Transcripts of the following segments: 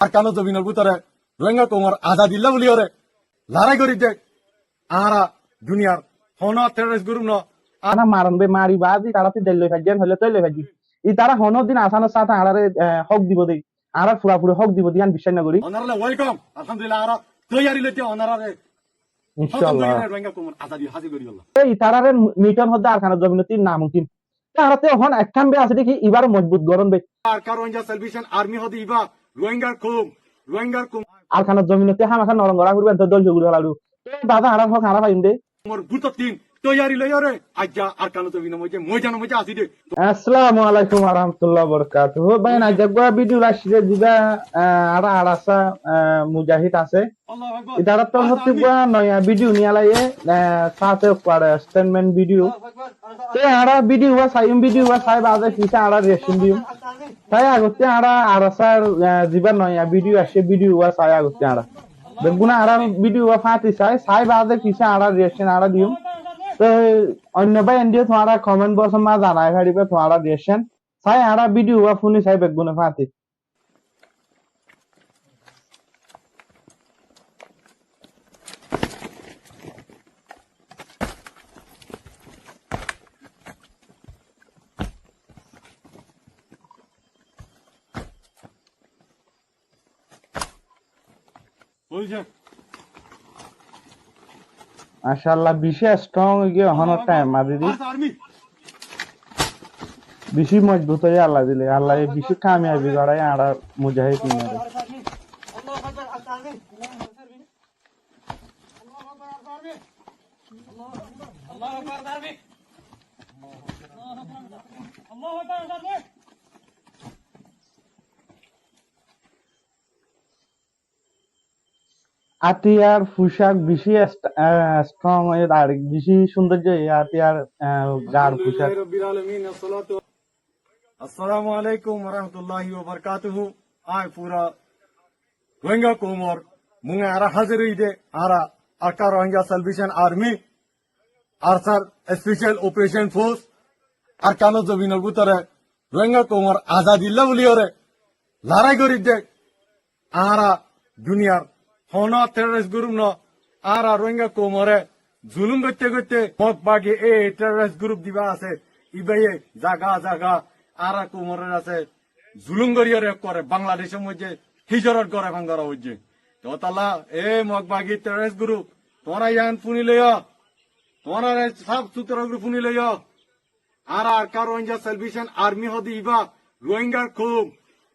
আর কানো জমিনের ভিতরে রোহিঙ্গা কোমর আজাদিল্লা বলি ওরে লড়াই করি দেখ আরা দুনিয়ার হন টেররিস্ট গ্রুপ ন ana maran be mari bazi tara ti dello fajen hole to le faji ই তারা হনো দিন আসানো সাথে আড়ারে হক দিব দেই আড়া পুরা হক দিব দিয়ান বিশ্বাস না করি অনারলে ওয়েলকাম আলহামদুলিল্লাহ আরা তৈয়ারি লইতে অনারে ইনশাআল্লাহ রোহিঙ্গা কোমর আজাদি হাজির করি আল্লাহ এই তারারে মিটন হদ্দা আর খানা জমিনতি নামুকিন তারাতে হন একখান বে আছে দেখি এবার মজবুত গরম বে আর রোহিঙ্গা সালভেশন আর্মি হদি ইবা রোহিঙ্গার কোম আর খানা জমিনতি হামাখা নরম গড়া করবেন তো দল জগুড়া লাড়ু দাদা আড়া হক আড়া পাইম দে মোর বুত তিন তৈয়ারি লই ওরে আজ্জা আর কানো জমিন মজা আসি দে আসসালামু আলাইকুম ওয়া রাহমাতুল্লাহি ওয়া বারাকাতুহু বাইনা জাগবা ভিডিও রাশিদে দিবা আড়া আড়াসা মুজাহিদ আছে আল্লাহু আকবার ইতারা তো হচ্ছে নয়া ভিডিও নিয়া লাইয়ে সাথে পারে স্টেটমেন্ট ভিডিও তে আড়া ভিডিও ওয়া সাইম ভিডিও ওয়া সাইব আদে কিসা আড়া রিঅ্যাকশন দিও তাই আগতে আড়া আড়াসার দিবা নয়া ভিডিও আসে ভিডিও ওয়া সাই আগতে আড়া বেগুনা আড়া ভিডিও ওয়া ফাতি সাইব আদে কিসা আড়া রিঅ্যাকশন আড়া দিও তো অন্য ভাই এন্ডিও তোমারা কমেন্ট বক্স মা জানাই হারিবে তোমারা রিঅ্যাকশন সাই আড়া ভিডিও ওয়া ফুনি সাই বেগুনা ফাতি বলছে মাশাআল্লাহ বিশেষ স্ট্রং গিয়ে হন টাইম মাদিদি আর্মি বেশি মজবুত হয়ে আল্লাহ দিলে আল্লাহ বেশি কামিয়াবি গড়াই আর মুজাহিদ নিয়ে আতিয়ার পোশাক বেশি স্ট্রং আর বেশি সৌন্দর্য আতিয়ার গার পোশাক আসসালামু আলাইকুম ওয়া রাহমাতুল্লাহি ওয়া বারাকাতুহু আই পুরা রোহিঙ্গা কোমর মুঙ্গে আরা হাজির হইতে আরা আকা রোহিঙ্গা সালভেশন আর্মি আর স্যার স্পেশাল অপারেশন ফোর্স আর কানো জমিনের ভিতরে রোহিঙ্গা কোমর আজাদিল্লা বলি ওরে লড়াই করি দেখ আরা দুনিয়ার হন টেররিস্ট গ্রুপ ন আরা রোহিঙ্গা কোমরে জুলুম করতে মত বাকি এই টেররিস্ট গ্রুপ দিবা আছে ইবাইয়ে জাগা আরা কোমরের আছে জুলুম করিয়ারে করে বাংলাদেশের মধ্যে হিজরত করে ভাঙ্গারা হচ্ছে তো তালা এ মগ বাগি টেররিস্ট গ্রুপ তোরা ইয়ান ফুনি লইয়া তোরা সব সূত্র গ্রুপ ফুনি লইয়া আর কার রোহিঙ্গা সালভেশন আর্মি হদি ইবা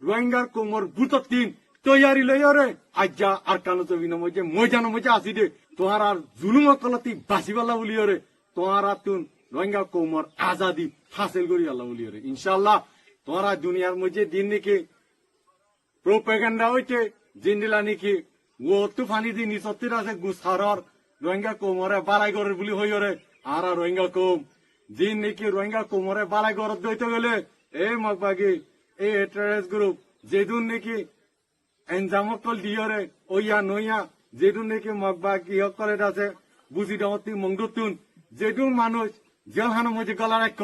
রোহিঙ্গার কোমর বুত তিন তৈয়ারি লইয়া রে আজ্জা আর কানো জমিন মজা আসি দে তোহার আর জুলুম কলতি বাসিবাল্লা বলিও রে তোহার আর তুন রোহিঙ্গা কোমর আজাদি হাসিল করি আল্লাহ বলিও রে ইনশাআল্লাহ তোরা দুনিয়ার মধ্যে দিন নাকি প্রোপাগান্ডা হইছে জিন্দিলা নাকি ও তুফানি দিন সত্যি আছে গুসারর রোহিঙ্গা কোমরে বালাই করে বলি হইও রে আর রোহিঙ্গা কোম দিন নাকি রোহিঙ্গা কোমরে বালাই করে দইতে গেলে এ মগবাগি এই টেররিস্ট গ্রুপ যেদুন নাকি এনজামকল দিয়রে ওইয়া নইয়া যেদুন নাকি মগবাগি করে আছে বুঝি দমতি মংদুতুন যেদুন মানুষ জেলখানো মধ্যে গলা রাখ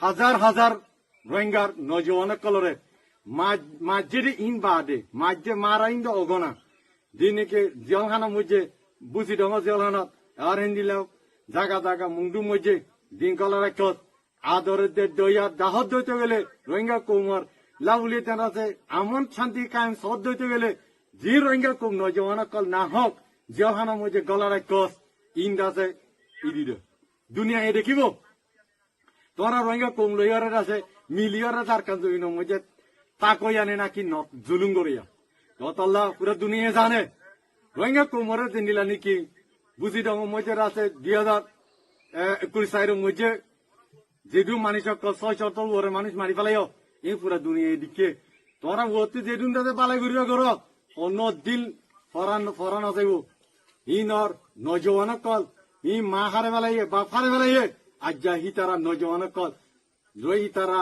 হাজার রোহিঙ্গার নজওয়ান কলরে মাঝে ইন বাদে মাঝে মারা ইন অগনা দিনকে জেলখানা মধ্যে বুঝি দম জেলখানাত আর হিন্দিলাও জাগা মুংদু মধ্যে দিন কলা রাখ আদরে দইয়া দাহত দইতে গেলে রোহিঙ্গা কোমর লাউলি তেন আছে আমন শান্তি কায়েম সদ দইতে গেলে যে রোহিঙ্গা কোম নজওয়ান কল না হোক জেলখানা মধ্যে গলা রাখ ইন আছে ইদিদ দুনিয়া এ দেখিব তোরা রোহিঙ্গা কম লইয়ার আছে মিলিয়র তার কাজ মধ্যে তাকই আনে নাকি জুলুম করিয়া আল্লাহ পুরো দুনিয়া জানে রোহিঙ্গা কোমরের দিলা নাকি বুঝি দম মধ্যে আছে 2021 সালের মধ্যে যেদু মানুষ 600 ওরে মানুষ মারি ফেলাইও এই পুরা দুনিয়া এদিকে তোরা ওতে যেদুন তাতে পালাই করিয়া করো অন্য দিল ফরান আছে ইনর নজওয়ান কল ই মা হারে ফেলাইয়ে বাপ হারে ফেলাইয়ে আজ্জা হি তারা নজওয়ান কল রোহি তারা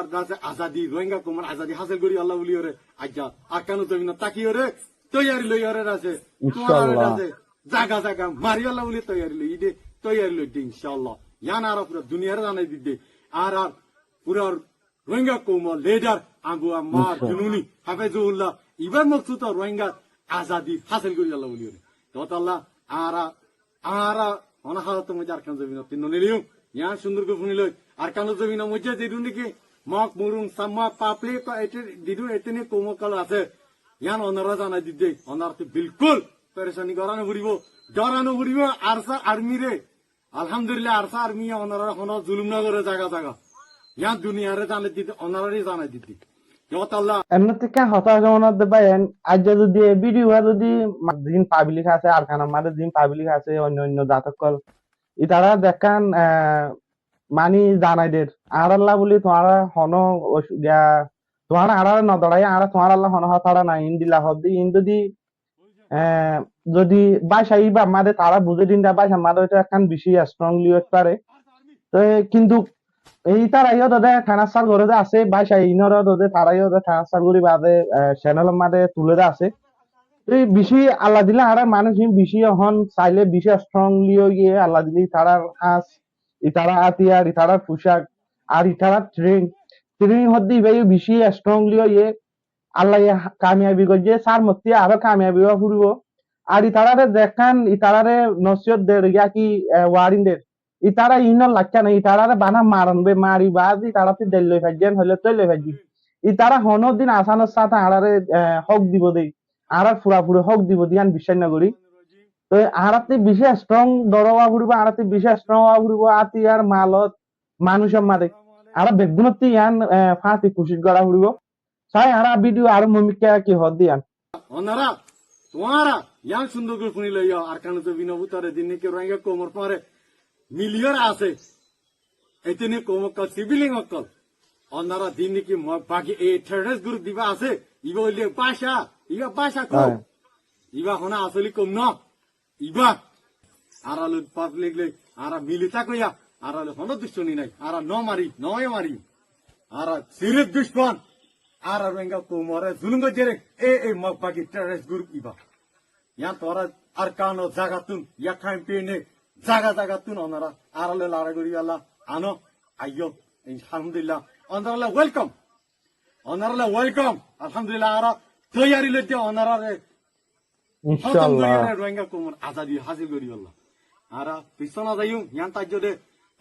আজাদি রোহিঙ্গা কোমর আজাদি হাসিল করি আল্লাহ বলি ওরে আজ্জা আকানো জমিন তাকিও রে তৈয়ারি লই ওরে আছে তোমার আছে জাগা মারি আল্লাহ বলি তৈয়ারি লই দে তৈয়ারি লই দে ইনশাআল্লাহ ইয়ান আর পুরো দুনিয়ার জানাই দিদে আর পুরো রোহিঙ্গা কোমর লিডার আবু আম্মার জুনুনি হাফেজুল্লাহ ইবার মকসুদ রোহিঙ্গা আজাদি হাসিল করি আল্লাহ বলি তত আল্লাহ আরা অনাহারত মধ্যে আর কান জমিন তিন নিলিও ইয়ান সুন্দর করে শুনিল আর কান জমিন মধ্যে যেদুন নাকি মক মুরুং সাম্মা পাপলে দিদুন এতেনে কোমকাল আছে ইয়ান অনারা জানাই দিদে অনারতে বিলকুল পেরেশানি করানো ঘুরিব ডরানো ঘুরিব আরসা আর্মি রে আলহামদুলিল্লাহ আরসা আর্মি অনারা হন জুলুম না করে জায়গা জায়গা ইয়ান দুনিয়ারে জানাই দিতে অনারারই জানাই দিতে যত আল্লাহ এমনি থেকে হতাশ মনত দেবেন আজ যদি ভিডিও যদি দিন পাবলিক আছে আর খানা মাঝে দিন পাবলিক আছে অন্য অন্য জাতকল ইতারা দেখান মানি জানাইদের আর আল্লাহ বলি তোমার হন তোমার আর নদড়াই আর তোমার আল্লাহ হন হতারা না ইন্দিলা হদি ইন যদি বাসা ইবা আমাদের তারা বুঝে দিন দেয় বাসা আমাদের এটা একখান বেশি স্ট্রংলি পারে তো কিন্তু এই তারাইও তাদের ট্রান্সফার করে আছে বাসা ইনর তাদের তারাইও ট্রান্সফার করি বাদে চ্যানেল মাদে তুলে আছে এই বেশি আল্লাহ দিলে আর মানুষ বেশি হন চাইলে বেশি স্ট্রংলি গিয়ে আল্লাহ দিলে তারার হাঁস ইতারা হাতিয়ার ইতারার পোশাক আর ইতারার ট্রেনিং হদ্দি ভাই বেশি স্ট্রংলি ইয়ে আল্লাহ কামিয়াবি করছে সার মধ্যে আরো কামিয়াবি ফুরব আর ইতারারে দেখান ইতারারে নসিয়ত দের ইয়া কি ওয়ারিনদের ইতারা ইনর লাগছে না ইতারারে বানা মারনবে মারি বাদ ইতারাতে দেল লই ফাজেন হলে তৈ লই ফাজি ইতারা হনর দিন আসানোর সাথে আড়ারে হক দিব দেই আর পুরাপুরি হক দিব দিয়ান বিশ্বাস না করি তো আড়াতে বিশেষ স্ট্রং দরওয়া ফুরব আড়াতে বিশেষ স্ট্রং হওয়া ফুরব আতি আর মালত মানুষের মারে আর বেগুনতি ইয়ান ফাঁসি খুশি করা ফুরব সাই আরা ভিডিও আর মমিকা কি হদ দিয়ান অনারা তোমারা ইয়ান সুন্দর করে শুনিল আর কান তো বিনবুতারে দিনে কে রোহিঙ্গা কোমর পরে মিলিয়ন আছে এতনে কোমকল সিভিলিং অকল অনারা দিনে কি বাকি এই টেররিস্ট গ্রুপ দিবা আছে ইবা হইলে বাসা কো ইবা হনা আসলি কম ন ইবা আরালু পাবলিক লে আরা মিলিতা কইয়া আরালু হন দুশ্মনী নাই আরা নয় মারি আরা সিরিয়াস দুশ্মন আর রোহিঙ্গা কোমরে জুলুঙ্গ জেরে এ মগ বাকি টেররিস্ট গ্রুপ ইবা ইয়ান তোরা আর কানো জাগাতুন ইয়া ক্যাম্পেইনে জাগাতুন ওনারা আরালে লারা গরি আল্লাহ আনো আইয়ো আলহামদুলিল্লাহ ওনারা ওয়েলকাম আলহামদুলিল্লাহ আরা তৈয়ারি লইতে ওনারা ইনশাআল্লাহ রোহিঙ্গা কোমর আজাদি হাসিল করি আল্লাহ আরা পিছনা যাইম ইয়ান তাজ্য দে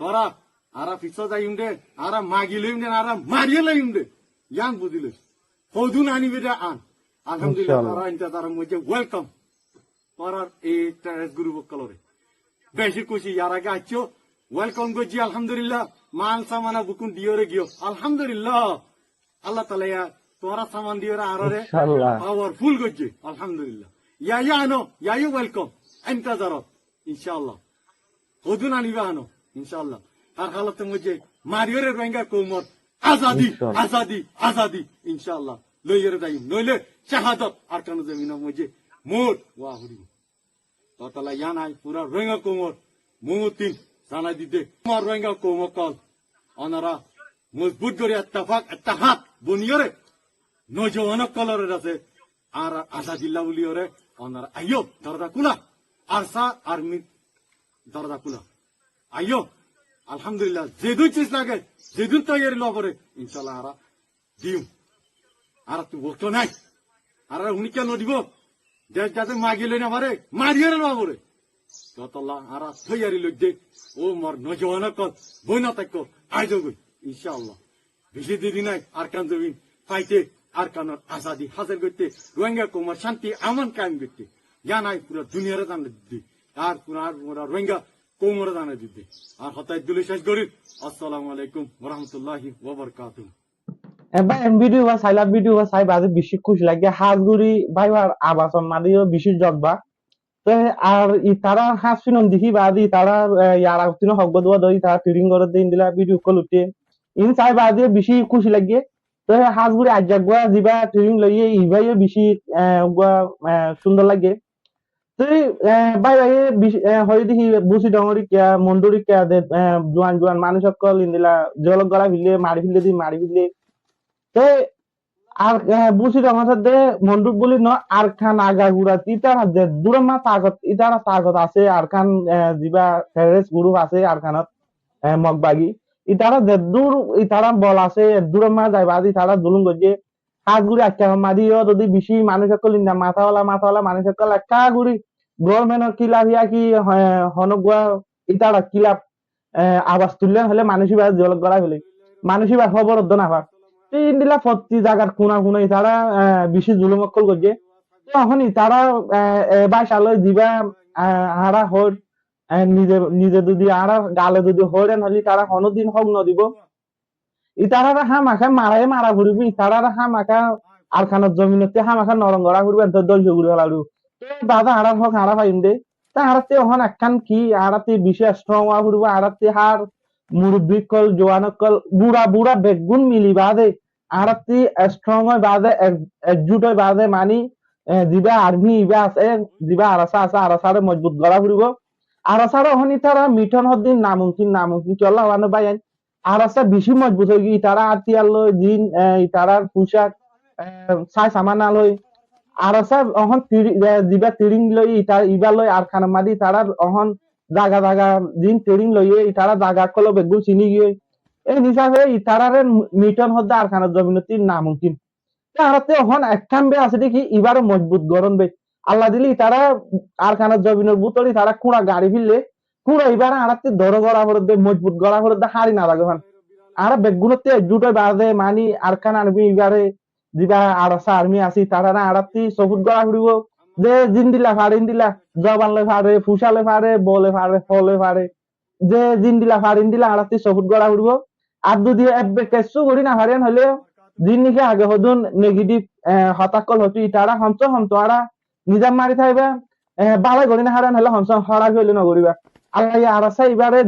তোরা আরা পিছ যাইম দে আরা মাগি লইম দে আরা মারিয়ে লইম দে ইয়ান বুঝিল ফৌদুন আনিবে দে আন আলহামদুলিল্লাহ তারা ইন্তজার মধ্যে ওয়েলকাম তোরার এই টেররিস্ট গ্রুপ কলরে বেশি খুশি ইয়ার আগে আছো ওয়েলকাম করছি আলহামদুলিল্লাহ মাল সামানা বুকুন দিওরে গিয়ে আলহামদুলিল্লাহ আল্লাহ তাআলা তোরা সামান দিওরে আররে পাওয়ারফুল করছে আলহামদুলিল্লাহ ইয়া আনো ইয়া ওয়েলকাম ইন্তজার ইনশাআল্লাহ ফৌদুন আনিবে আনো ইনশাআল্লাহ আর হালতের মধ্যে মারিওরে রোহিঙ্গা কোমর আজাদি ইনশাআল্লাহ লইয়ের যাই নইলে শাহাদত আর কান জমিনের মধ্যে মোর ওয়া হরি ততলা ইয়ানাই পুরা রোহিঙ্গা কোমর মুতিন জানাই দিতে আমার রোহিঙ্গা কোমর কল অনারা মজবুত করে ইত্তেফাক বুনিয়রে নজওয়ান কলরে আছে আর আজাদিল্লাহ বলিয়রে অনারা আইয়ো দরজা কুলা আরসা আর্মি দরজা কুলা আইয়ো আলহামদুলিল্লাহ যেদুন চিজ লাগে যেদুন তৈরি লবরে ইনশাল্লাহ আরা দিম আর তুই বলতো নাই আর উনি কেন দিব দেশ যাতে মাগিলে না মারে মারিয়ে না মারে ততলা আর তৈরি লোক দে ও মর নজওয়ান কল বই না থাকো আই যাবো ইনশাআল্লাহ বেশি দেরি নাই আর কান জমিন পাইতে আর কানোর আজাদি হাসিল করতে রোহিঙ্গা কোমর শান্তি আমন কায়েম করতে জানাই পুরো দুনিয়ারে জানা দিতে আর পুরা রোহিঙ্গা কোমরে জানা দিতে আর হতাই দুলে শেষ করি আসসালামু আলাইকুম ওরহমতুল্লাহি ওয়াবারাকাতুহু এবার ভিডিও বা সাইলা ভিডিও বা সাই বাজে বেশি খুশি লাগে হাজগুড়ি ভাইবার আবাসন মাদিও বেশি জগবা তো আর তারা হাস ফিনন দেখি বাদি তারা ইয়ারা উঠিন হকব দোয়া দই তারা টিরিং করে দিন দিলা ভিডিও কল উঠে ইন সাই বাজে বেশি খুশি লাগে তো হাজগুড়ি আজ জাগবা দিবা টিরিং লইয়ে ইভাইয়ে বেশি সুন্দর লাগে তো ভাই ভাই হয় দেখি বুসি ডঙরি কিয়া মন্ডুরি কিয়া জোয়ান মানুষ সকল ইন্দিলা জলক গলা ফিলে মারি ফিলে তো আর বুসি ডঙর দে মন্ডুক বলি ন আর খান আগা গুড়া ইতার হাতে দূর মা তাগত ইতার তাগত আছে আর খান জিবা টেরেস গ্রুপ আছে আর খানত মগবাগি ইতারা যে দূর ইতারা বল আছে দূর মা যাইবা ইতারা দুলুং গজে হাত ঘুরি একটা মাদিও যদি বেশি মানুষ সকল ইন্দা মাথাওয়ালা মানুষ সকল একটা ঘুরি গভর্নমেন্ট কিলাপ ইয়া কি হনগুয়া ইতারা কিলাপ আওয়াজ তুললেন হলে মানুষই বা জল গড়াই হলে মানুষই বা খবর না পাক তিন দিলা প্রতি জায়গার কোনা ইতারা বেশি জুলুম অকল করছে তখন ইতারা বাসালয় দিবা হারা হর নিজে নিজে যদি আরা গালে যদি হরেন হলে তারা কোনোদিন হক নদিব ইতারা হামাখা মারাই মারা ঘুরবি ইতারা হামাখা আর খানের জমিনতে হামাখা নরম গড়া ঘুরবে দল ঘুরে হলাড়ু দাদা হারার হক হারা পাইম দে তা হারাতে হন একখান কি হারাতে বিশেষ স্ট্রং হওয়া ঘুরবো হারাতে হার মুরব্বী কল জোয়ান কল বুড়া বেগুন মিলি বাদে হারাতে স্ট্রং হয় বাদে একজুট হয় বাদে মানি দিবা আর্মি ইবা আছে দিবা আরাসারে মজবুত গড়া ঘুরবো আরাসারে হনি তারা মিঠন হদ্দিন নামুমকিন চল্লা হওয়ানো বাইন আরাসা বেশি মজবুত হয়ে গিয়ে তারা আতিয়ার লই দিন তারার পোশাক চাই সামান লই আরাসা অহন দিবা তিরিং লই ইবা লই আর খানা মাদি তারার অহন জাগা দিন তিরিং লইয়ে তারা জাগা কল বেগুন চিনি গিয়ে এই হিসাবে ইতারারে মিটন হদ্দা আর খানা জমিনতি নামুমকিন তারাতে অহন একখান বে আছে দেখি ইবারও মজবুত গরম বে আল্লাহ দিলি তারা আর খানা জমিনের বুতরি তারা কুড়া গাড়ি ফিরলে কুড়া ইবার আরাতে ধরো গড়া করে দে মজবুত গড়া করে দে হারি না লাগে আর বেগুনতে জুটো বাদে মানি আর খান আরবি ইবারে দিবা আরসা আর্মি আসি তারা না আরাতি সবুত গড়া ঘুরিব যে জিন্দিলা ফাড়িন দিলা জবানলে ফাড়ে ফুসালে ফাড়ে বলে ফাড়ে ফলে ফাড়ে যে জিন্দিলা ফাড়িন দিলা আরাতি সবুত গড়া ঘুরিব আর যদি এবে কেসু করি না ফাড়েন হলে দিন নিকে আগে হদুন নেগেটিভ হতাকল হতি তারা হমতো আরা নিজাম মারি থাইবা বালাই করি না হারান হলে হমস হরা হইলে নগরিবা আল্লাহ আরাসা এবারে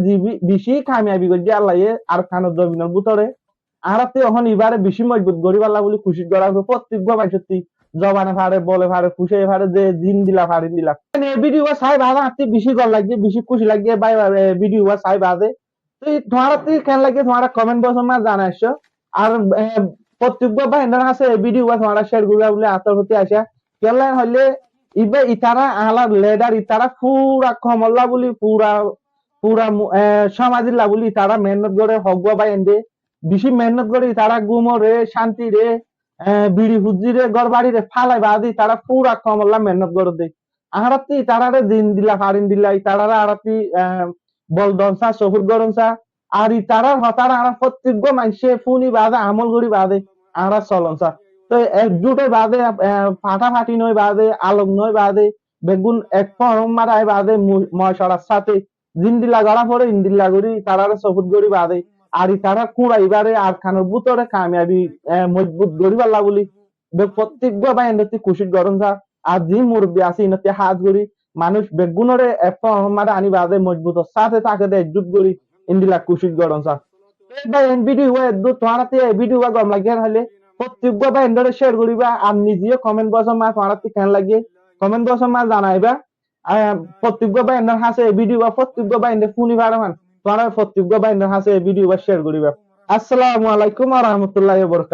বেশি কামিয়াবি করছে আল্লাহ আর খানের জমিনের বুতরে আরাতে এখন এবারে বেশি মজবুত গরিব আল্লাহ বলে খুশি করা প্রত্যেক বাবাই সত্যি জবানে ফাড়ে বলে ফাড়ে খুশে ফাড়ে যে দিন দিলা ফাড়িন দিলা ভিডিও সাই ভালো আত্মি বেশি গল লাগছে বেশি খুশি লাগছে বাই ভিডিও সাই বাদে তো তোমার কেন লাগে তোমার কমেন্ট বক্স মা জানাইছো আর প্রত্যেক বাবা এনার আছে ভিডিও তোমার শেয়ার করবে বলে আতর হতে আসা কেন হলে ইবে ইতারা আলার লেডার ইতারা পুরা কমল্লা বলি পুরা সমাজিল্লা বলি তারা মেহনত করে হগুয়া বাই এন্ডে বেশি মেহনত করে তারা গুমরে শান্তি রে বিড়ি হুজি রে ঘর বাড়ি রে ফালাই বাদি তারা পুরা কমল্লা মেহনত করে দে আহারাতি তারারে দিন দিলা ফাড়িন দিলা তারারা আরাতি বল দনসা সফর গরমসা আর তারা হতারা আরা প্রত্যেক মানুষে ফুনি বাদে আমল করি বাদে আরা চলনসা তো একজুটে বাদে ফাটাফাটি নয় বাদে আলোক নয় বাদে বেগুন এক ফরম মারায় বাদে মশারার সাথে জিন্দিলা গড়া পরে ইন্দিল্লা গড়ি তারারে সফুত গড়ি বাদে আর তারা কুড়াইবারে আর খানোর বুতরে কামিয়াবি মজবুত গড়ি পাল্লা বলি প্রত্যেক বা এনতি খুশির গরম যা আর যে মুরব্বী আছে ইনতে হাত গড়ি মানুষ বেগুনরে এক ফরম মারা আনি বাদে মজবুত সাথে তাকে একজুট গড়ি ইন্দিলা খুশির গরম যা ভিডিও তোমারাতে ভিডিও গম লাগে হলে প্রত্যেক বা এন্ডরে শেয়ার করিবা আর নিজেও কমেন্ট বক্স মা তোমারাতে কেন লাগে কমেন্ট বক্স মা জানাইবা প্রত্যেক বা এন্ডর হাসে ভিডিও বা প্রত্যেক বা এন্ডে ফুনি ভাড়ামান তোমার প্রত্যেক বা এন্ডর হাসে ভিডিও বা শেয়ার করিবা আসসালামু আলাইকুম ওয়া রাহমাতুল্লাহি ওয়া বারাকাতুহু